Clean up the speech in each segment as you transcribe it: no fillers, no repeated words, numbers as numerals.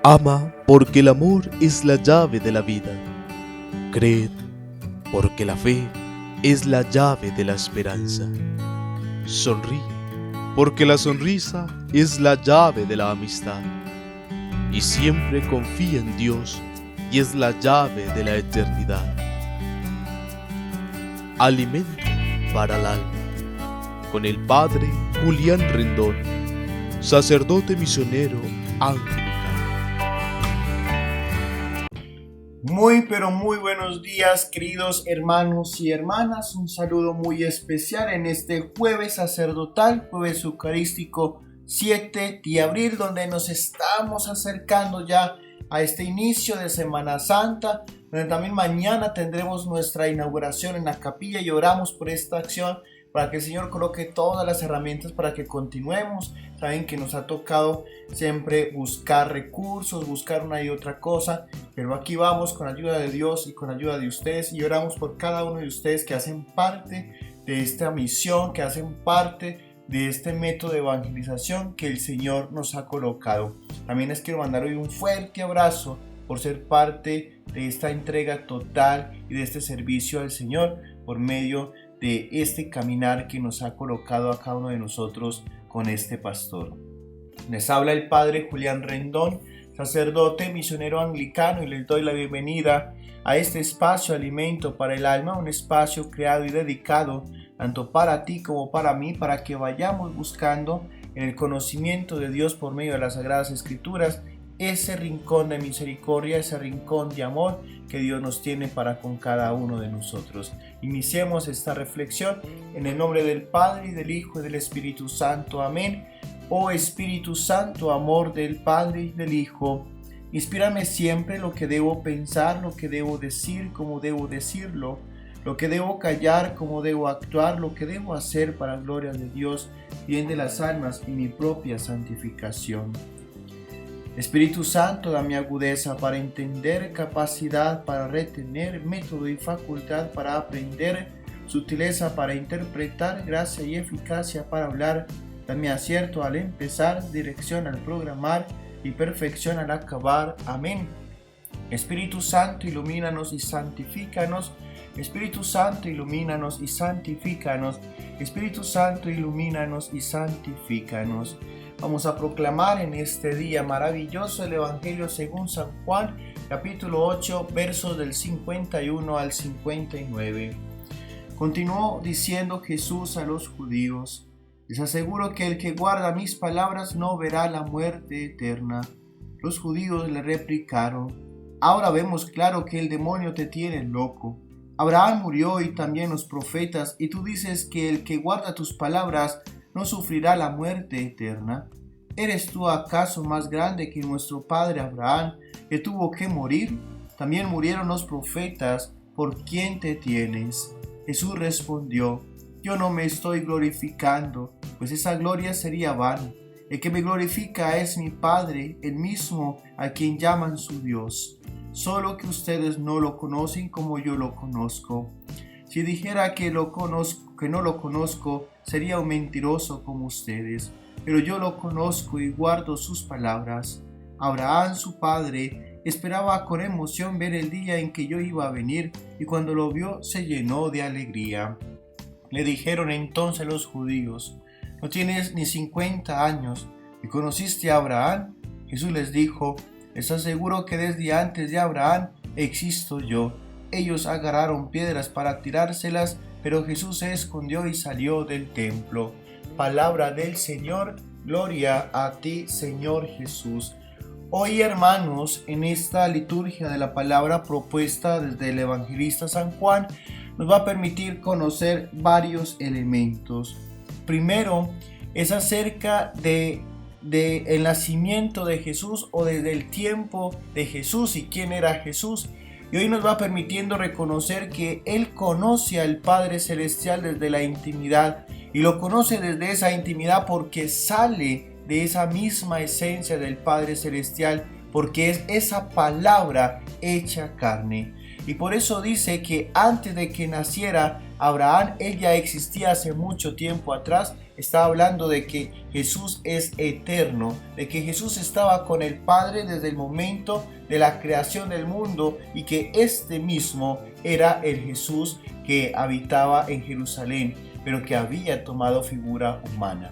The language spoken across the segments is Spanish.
Ama porque el amor es la llave de la vida. Creed porque la fe es la llave de la esperanza. Sonríe porque la sonrisa es la llave de la amistad. Y siempre confía en Dios y es la llave de la eternidad. Alimento para el alma. Con el Padre Julián Rendón, sacerdote misionero anglicano. Muy buenos días, queridos hermanos y hermanas. Un saludo muy especial en este jueves sacerdotal, jueves eucarístico 7 de abril, donde nos estamos acercando ya a este inicio de Semana Santa, donde también mañana tendremos nuestra inauguración en la capilla y oramos por esta acción para que el Señor coloque todas las herramientas para que continuemos. Saben que nos ha tocado siempre buscar recursos, buscar una y otra cosa, pero aquí vamos con ayuda de Dios y con ayuda de ustedes y oramos por cada uno de ustedes que hacen parte de esta misión, que hacen parte de este método de evangelización que el Señor nos ha colocado. También les quiero mandar hoy un fuerte abrazo por ser parte de esta entrega total y de este servicio al Señor por medio de este caminar que nos ha colocado a cada uno de nosotros con este pastor. Les habla el Padre Julián Rendón, sacerdote misionero anglicano, y les doy la bienvenida a este espacio Alimento para el Alma, un espacio creado y dedicado tanto para ti como para mí, para que vayamos buscando en el conocimiento de Dios por medio de las Sagradas Escrituras ese rincón de misericordia, ese rincón de amor que Dios nos tiene para con cada uno de nosotros. Iniciemos esta reflexión en el nombre del Padre, y del Hijo, y del Espíritu Santo. Amén. Oh Espíritu Santo, amor del Padre y del Hijo, inspírame siempre lo que debo pensar, lo que debo decir, cómo debo decirlo, lo que debo callar, cómo debo actuar, lo que debo hacer para gloria de Dios, bien de las almas y mi propia santificación. Espíritu Santo, dame agudeza para entender, capacidad para retener, método y facultad para aprender, sutileza para interpretar, gracia y eficacia para hablar. Dame acierto al empezar, dirección al programar y perfección al acabar. Amén. Espíritu Santo, ilumínanos y santifícanos. Espíritu Santo, ilumínanos y santifícanos. Espíritu Santo, ilumínanos y santifícanos. Vamos a proclamar en este día maravilloso el Evangelio según San Juan, capítulo 8, versos del 51 al 59. Continuó diciendo Jesús a los judíos: les aseguro que el que guarda mis palabras no verá la muerte eterna. Los judíos le replicaron: ahora vemos claro que el demonio te tiene loco. Abraham murió y también los profetas, y tú dices que el que guarda tus palabras no sufrirá la muerte eterna. ¿Eres tú acaso más grande que nuestro padre Abraham, que tuvo que morir? También murieron los profetas. ¿Por quién te tienes? Jesús respondió: yo no me estoy glorificando, pues esa gloria sería vana. El que me glorifica es mi Padre, el mismo a quien llaman su Dios. Solo que ustedes no lo conocen como yo lo conozco. Si dijera que no lo conozco, sería un mentiroso como ustedes, pero yo lo conozco y guardo sus palabras. Abraham, su padre, esperaba con emoción ver el día en que yo iba a venir, y cuando lo vio se llenó de alegría. Le dijeron entonces los judíos: no tienes ni 50 años, ¿y conociste a Abraham? Jesús les dijo: les aseguro que desde antes de Abraham existo yo. Ellos agarraron piedras para tirárselas, pero Jesús se escondió y salió del templo. Palabra del Señor, gloria a ti, Señor Jesús. Hoy, hermanos, en esta liturgia de la palabra propuesta desde el evangelista San Juan, nos va a permitir conocer varios elementos. Primero, es acerca del nacimiento de Jesús, o desde el tiempo de Jesús y quién era Jesús. Y hoy nos va permitiendo reconocer que Él conoce al Padre Celestial desde la intimidad, y lo conoce desde esa intimidad porque sale de esa misma esencia del Padre Celestial, porque es esa palabra hecha carne. Y por eso dice que antes de que naciera Abraham, él ya existía hace mucho tiempo atrás, está hablando de que Jesús es eterno, de que Jesús estaba con el Padre desde el momento de la creación del mundo y que este mismo era el Jesús que habitaba en Jerusalén, pero que había tomado figura humana.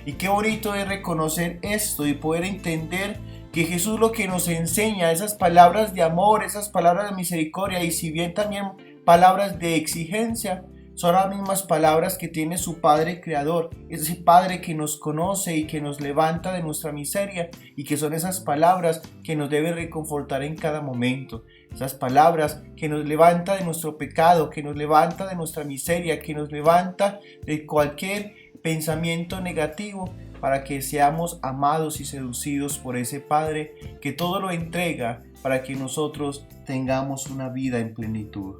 Y qué bonito es reconocer esto y poder entender que Jesús lo que nos enseña, esas palabras de amor, esas palabras de misericordia y si bien también palabras de exigencia, son las mismas palabras que tiene su Padre Creador, ese Padre que nos conoce y que nos levanta de nuestra miseria y que son esas palabras que nos deben reconfortar en cada momento, esas palabras que nos levanta de nuestro pecado, que nos levanta de nuestra miseria, que nos levanta de cualquier pensamiento negativo para que seamos amados y seducidos por ese Padre que todo lo entrega para que nosotros tengamos una vida en plenitud.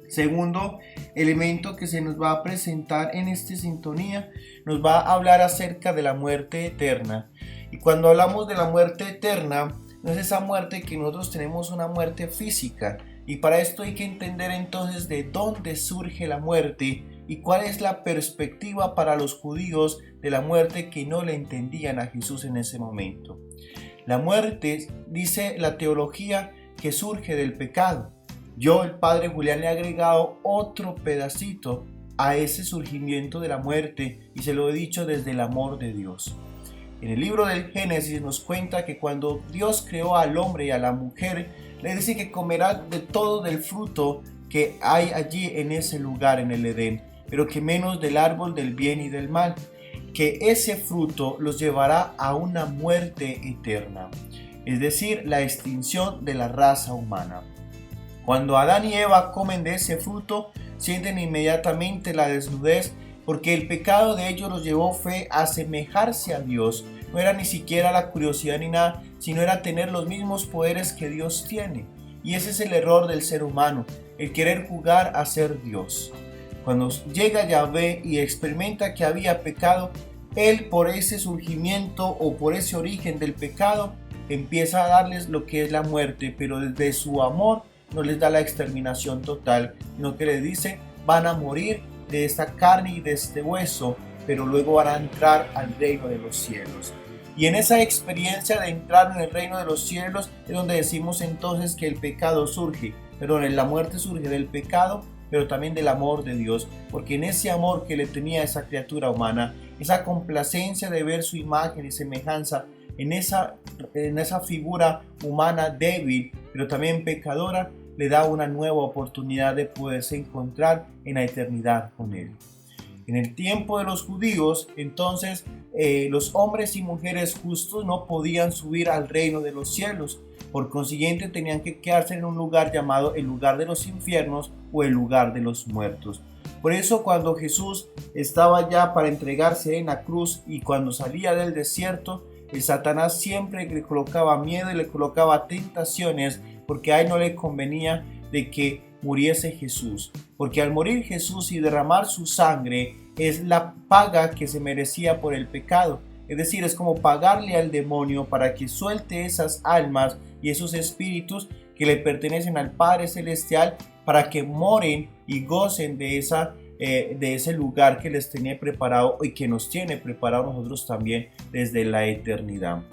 Segundo elemento que se nos va a presentar en esta sintonía, nos va a hablar acerca de la muerte eterna. Y cuando hablamos de la muerte eterna, no es esa muerte que nosotros tenemos una muerte física. Y para esto hay que entender entonces de dónde surge la muerte y cuál es la perspectiva para los judíos de la muerte que no le entendían a Jesús en ese momento. La muerte, dice la teología, que surge del pecado. Yo, el padre Julián, le he agregado otro pedacito a ese surgimiento de la muerte y se lo he dicho desde el amor de Dios. En el libro del Génesis nos cuenta que cuando Dios creó al hombre y a la mujer, le dice que comerá de todo del fruto que hay allí en ese lugar, en el Edén, pero que menos del árbol del bien y del mal, que ese fruto los llevará a una muerte eterna, es decir, la extinción de la raza humana. Cuando Adán y Eva comen de ese fruto, sienten inmediatamente la desnudez, porque el pecado de ellos los llevó fue a asemejarse a Dios. No era ni siquiera la curiosidad ni nada, sino era tener los mismos poderes que Dios tiene. Y ese es el error del ser humano, el querer jugar a ser Dios. Cuando llega Yahvé y experimenta que había pecado, él por ese surgimiento o por ese origen del pecado, empieza a darles lo que es la muerte, pero desde su amor no les da la exterminación total, sino que les dice, van a morir de esta carne y de este hueso, pero luego van a entrar al reino de los cielos. Y en esa experiencia de entrar en el reino de los cielos es donde decimos entonces que el pecado surge, perdón, la muerte surge del pecado, pero también del amor de Dios, porque en ese amor que le tenía a esa criatura humana, esa complacencia de ver su imagen y semejanza en esa figura humana débil, pero también pecadora, le da una nueva oportunidad de poderse encontrar en la eternidad con Él. En el tiempo de los judíos, entonces, los hombres y mujeres justos no podían subir al reino de los cielos. Por consiguiente, tenían que quedarse en un lugar llamado el lugar de los infiernos o el lugar de los muertos. Por eso, cuando Jesús estaba ya para entregarse en la cruz y cuando salía del desierto, el Satanás siempre le colocaba miedo y le colocaba tentaciones, porque a él no le convenía de que muriese Jesús, porque al morir Jesús y derramar su sangre es la paga que se merecía por el pecado, es decir, es como pagarle al demonio para que suelte esas almas y esos espíritus que le pertenecen al Padre Celestial para que moren y gocen de ese lugar que les tenía preparado y que nos tiene preparado nosotros también desde la eternidad.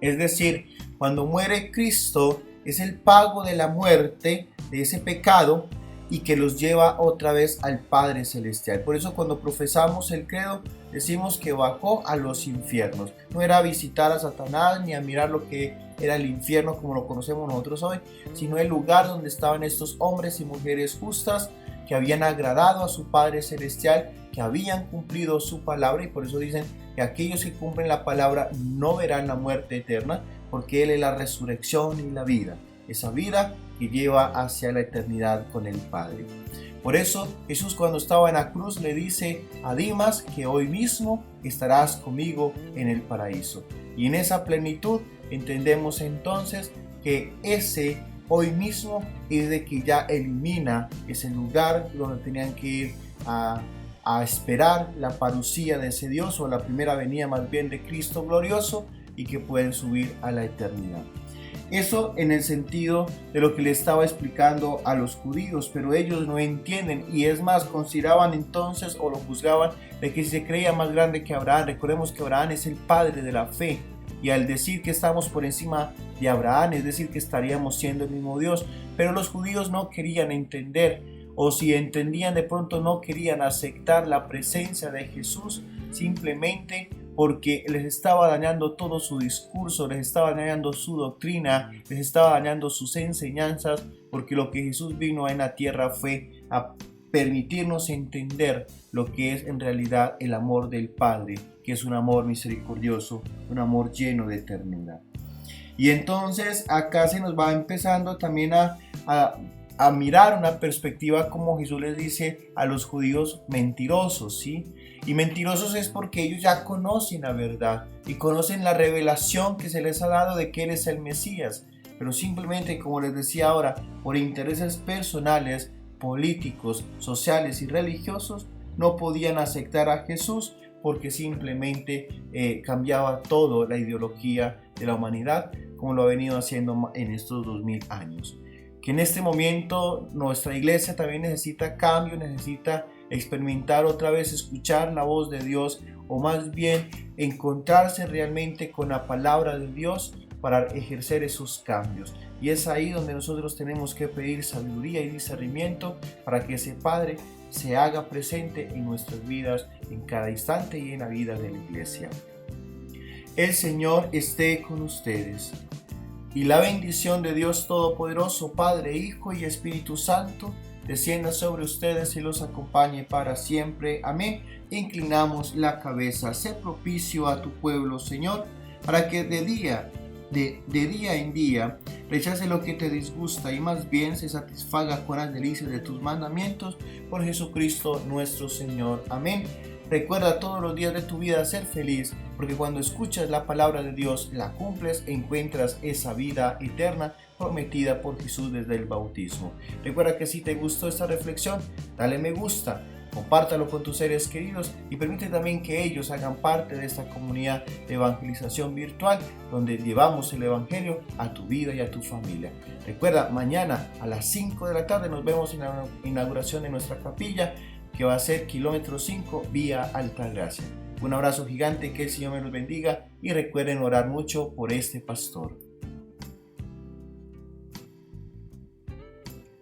Es decir, cuando muere Cristo, es el pago de la muerte, de ese pecado, y que los lleva otra vez al Padre Celestial. Por eso cuando profesamos el credo, decimos que bajó a los infiernos. No era a visitar a Satanás, ni a mirar lo que era el infierno como lo conocemos nosotros hoy, sino el lugar donde estaban estos hombres y mujeres justas, que habían agradado a su Padre Celestial, que habían cumplido su palabra, y por eso dicen que aquellos que cumplen la palabra no verán la muerte eterna, porque Él es la resurrección y la vida, esa vida que lleva hacia la eternidad con el Padre. Por eso Jesús, cuando estaba en la cruz, le dice a Dimas que hoy mismo estarás conmigo en el paraíso. Y en esa plenitud entendemos entonces que ese hoy mismo es de que ya elimina ese lugar donde tenían que ir a esperar la parucía de ese Dios, o la primera venida más bien de Cristo glorioso, y que pueden subir a la eternidad. Eso en el sentido de lo que le estaba explicando a los judíos, pero ellos no entienden y es más, consideraban entonces o lo juzgaban de que si se creía más grande que Abraham. Recordemos que Abraham es el padre de la fe y al decir que estamos por encima de Abraham, es decir que estaríamos siendo el mismo Dios, pero los judíos no querían entender, o si entendían de pronto no querían aceptar la presencia de Jesús, simplemente porque les estaba dañando todo su discurso, les estaba dañando su doctrina, les estaba dañando sus enseñanzas, porque lo que Jesús vino en la tierra fue a permitirnos entender lo que es en realidad el amor del Padre, que es un amor misericordioso, un amor lleno de ternura. Y entonces acá se nos va empezando también a mirar una perspectiva como Jesús les dice a los judíos mentirosos, ¿sí? Y mentirosos es porque ellos ya conocen la verdad y conocen la revelación que se les ha dado de que Él es el Mesías, pero simplemente, como les decía ahora, por intereses personales, políticos, sociales y religiosos, no podían aceptar a Jesús porque simplemente cambiaba todo la ideología de la humanidad, como lo ha venido haciendo en estos 2000 años. Que en este momento nuestra iglesia también necesita cambio, necesita experimentar otra vez, escuchar la voz de Dios, o más bien encontrarse realmente con la palabra de Dios para ejercer esos cambios. Y es ahí donde nosotros tenemos que pedir sabiduría y discernimiento para que ese Padre se haga presente en nuestras vidas en cada instante y en la vida de la iglesia. El Señor esté con ustedes. Y la bendición de Dios Todopoderoso, Padre, Hijo y Espíritu Santo, descienda sobre ustedes y los acompañe para siempre. Amén. Inclinamos la cabeza. Sé propicio a tu pueblo, Señor, para que de día en día rechace lo que te disgusta y más bien se satisfaga con las delicias de tus mandamientos, por Jesucristo nuestro Señor. Amén. Recuerda todos los días de tu vida ser feliz, porque cuando escuchas la palabra de Dios, la cumples e encuentras esa vida eterna prometida por Jesús desde el bautismo. Recuerda que si te gustó esta reflexión, dale me gusta, compártalo con tus seres queridos y permite también que ellos hagan parte de esta comunidad de evangelización virtual, donde llevamos el evangelio a tu vida y a tu familia. Recuerda, mañana a las 5 de la tarde nos vemos en la inauguración de nuestra capilla, que va a ser kilómetro 5 vía Altagracia. Un abrazo gigante, que el Señor me los bendiga y recuerden orar mucho por este pastor.